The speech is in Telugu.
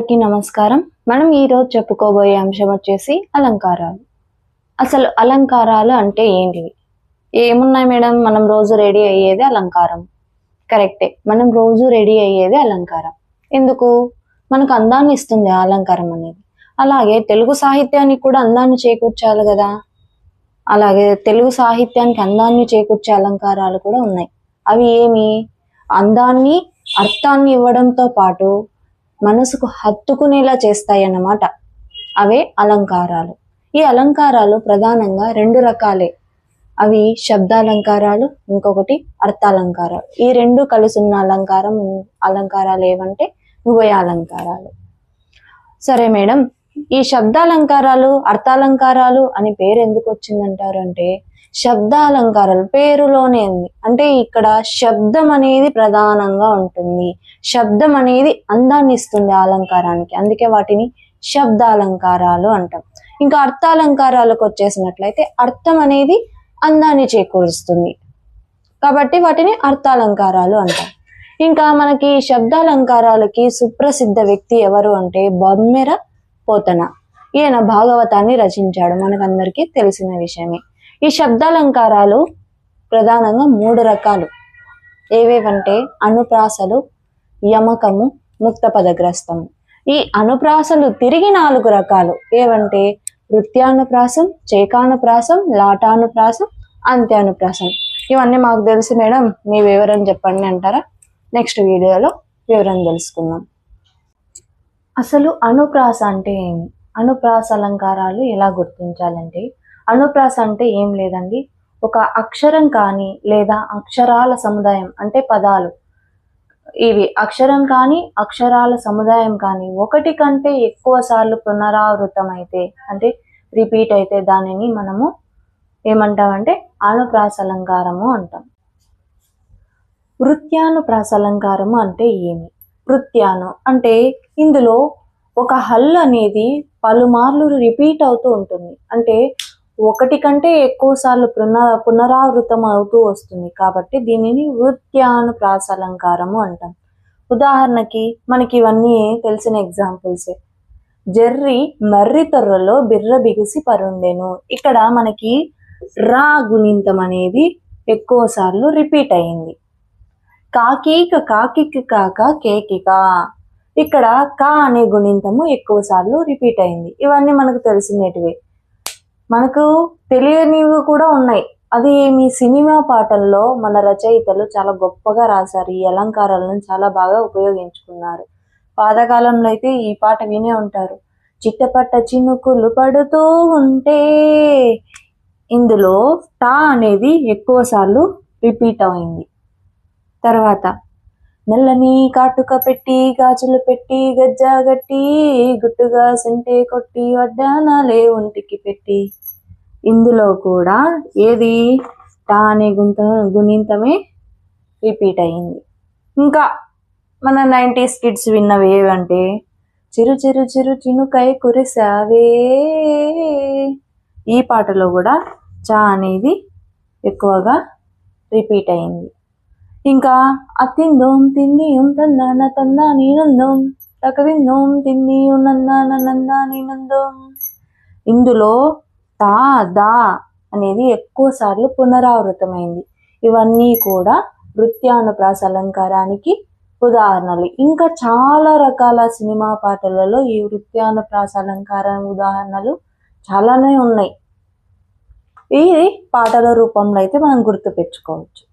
అందరికీ నమస్కారం. మనం ఈరోజు చెప్పుకోబోయే అంశం వచ్చేసి అలంకారాలు. అసలు అలంకారాలు అంటే ఏంటివి? ఏమున్నాయి మేడం, మనం రోజు రెడీ అయ్యేది అలంకారం. కరెక్టే, మనం రోజు రెడీ అయ్యేది అలంకారం. ఎందుకు? మనకు అందాన్ని ఇస్తుంది ఆ అలంకారం అనేది. అలాగే తెలుగు సాహిత్యానికి కూడా అందాన్ని చేకూర్చాలి కదా. అలాగే తెలుగు సాహిత్యానికి అందాన్ని చేకూర్చే అలంకారాలు కూడా ఉన్నాయి. అవి ఏమి? అందాన్ని, అర్థాన్ని ఇవ్వడంతో పాటు మనసుకు హత్తుకునేలా చేస్తాయన్నమాట. అవే అలంకారాలు. ఈ అలంకారాలు ప్రధానంగా రెండు రకాలే. అవి శబ్దాలంకారాలు, ఇంకొకటి అర్థాలంకారాలు. ఈ రెండు కలిసి ఉన్న అలంకారాలు ఏవంటే ఉభయ అలంకారాలు. సరే మేడం, ఈ శబ్దాలంకారాలు, అర్థాలంకారాలు అని పేరు ఎందుకు వచ్చిందంటారు అంటే, శబ్దాలంకారాలు పేరులోనే ఉంది. అంటే ఇక్కడ శబ్దం అనేది ప్రధానంగా ఉంటుంది. శబ్దం అనేది అందాన్ని ఇస్తుంది ఆ అలంకారానికి, అందుకే వాటిని శబ్దాలంకారాలు అంటాం. ఇంకా అర్థాలంకారాలకు వచ్చేసినట్లయితే అర్థం అనేది అందాన్ని చేకూరుస్తుంది కాబట్టి వాటిని అర్థాలంకారాలు అంటాం. ఇంకా మనకి శబ్దాలంకారాలకి సుప్రసిద్ధ వ్యక్తి ఎవరు అంటే బమ్మెర పోతన. ఈయన భాగవతాన్ని రచించాడు, మనకందరికీ తెలిసిన విషయమే. ఈ శబ్దాలంకారాలు ప్రధానంగా మూడు రకాలు. ఏవేవంటే అనుప్రాసలు, యమకము, ముక్త పదగ్రస్తము. ఈ అనుప్రాసలు తిరిగి 4 రకాలు. ఏవంటే వృత్యానుప్రాసం, చేకానుప్రాసం, లాటానుప్రాసం, అంత్యానుప్రాసం. ఇవన్నీ మాకు తెలుసు మేడం, మీ వివరం చెప్పండి అంటారా? నెక్స్ట్ వీడియోలో వివరం తెలుసుకుందాం. అసలు అనుప్రాస అంటే ఏమి? అనుప్రాస అలంకారాలు ఎలా గుర్తించాలంటే, అనుప్రాస అంటే ఏం లేదండి, ఒక అక్షరం కానీ లేదా అక్షరాల సముదాయం అంటే పదాలు, ఇవి అక్షరం కానీ అక్షరాల సముదాయం కానీ ఒకటి కంటే ఎక్కువ సార్లు పునరావృతం అయితే అంటే రిపీట్ అయితే దానిని మనము ఏమంటామంటే అనుప్రాస అలంకారము అంటాం. వృత్యానుప్రాస అలంకారము అంటే ఏమి? వృత్యాను అంటే ఇందులో ఒక హల్ అనేది పలుమార్లు రిపీట్ అవుతూ ఉంటుంది. అంటే ఒకటి కంటే ఎక్కువ సార్లు పునరావృతం అవుతూ వస్తుంది కాబట్టి దీనిని వృత్యానుప్రాస అలంకారము అంటాం. ఉదాహరణకి మనకి ఇవన్నీ తెలిసిన ఎగ్జాంపుల్సే. జర్రి మర్రి తొర్రలో బిర్ర బిగిసి పరుండెను. ఇక్కడ మనకి రా గుణింతం అనేది ఎక్కువ సార్లు రిపీట్ అయింది. కాకీక కాకికి కాక కేకిక, ఇక్కడ కా అనే గుణింతము ఎక్కువ సార్లు రిపీట్ అయింది. ఇవన్నీ మనకు తెలిసినటివే. మనకు తెలియనివి కూడా ఉన్నాయి. అది మీ సినిమా పాటల్లో మన రచయితలు చాలా గొప్పగా రాశారు. ఈ అలంకారాలను చాలా బాగా ఉపయోగించుకున్నారు. పాతకాలంలో అయితే ఈ పాట వినే ఉంటారు. చిట్టపట్ట చినుకులు పడుతూ ఉంటే, ఇందులో టా అనేది ఎక్కువ సార్లు రిపీట్ అయింది. తర్వాత నల్లని కాటుక పెట్టి గాజులు పెట్టి గజ్జాగట్టి గుట్టుగా సెంటే కొట్టి వడ్డానాలే ఒంటికి పెట్టి, ఇందులో కూడా ఏది టా అనే గుణింతమే రిపీట్ అయింది. ఇంకా మన 90s కిడ్స్ విన్నవి ఏవంటే చిరు చిరు చిరు చినుకై కురిసావే, ఈ పాటలో కూడా చా అనేది ఎక్కువగా రిపీట్ అయింది. ఇంకా అత్తిందోం తిందియం తందాన తందా నీనందోం తకదిందోం తిందియం నందాన నందా నీనందోం, ఇందులో తా దా అనేది ఎక్కువ సార్లు పునరావృతమైంది. ఇవన్నీ కూడా వృత్యానుప్రాస అలంకారానికి ఉదాహరణలు. ఇంకా చాలా రకాల సినిమా పాటలలో ఈ వృత్యానుప్రాస అలంకార ఉదాహరణలు చాలానే ఉన్నాయి. ఈ పాటల రూపంలో అయితే మనం గుర్తు పెట్టుకోవచ్చు.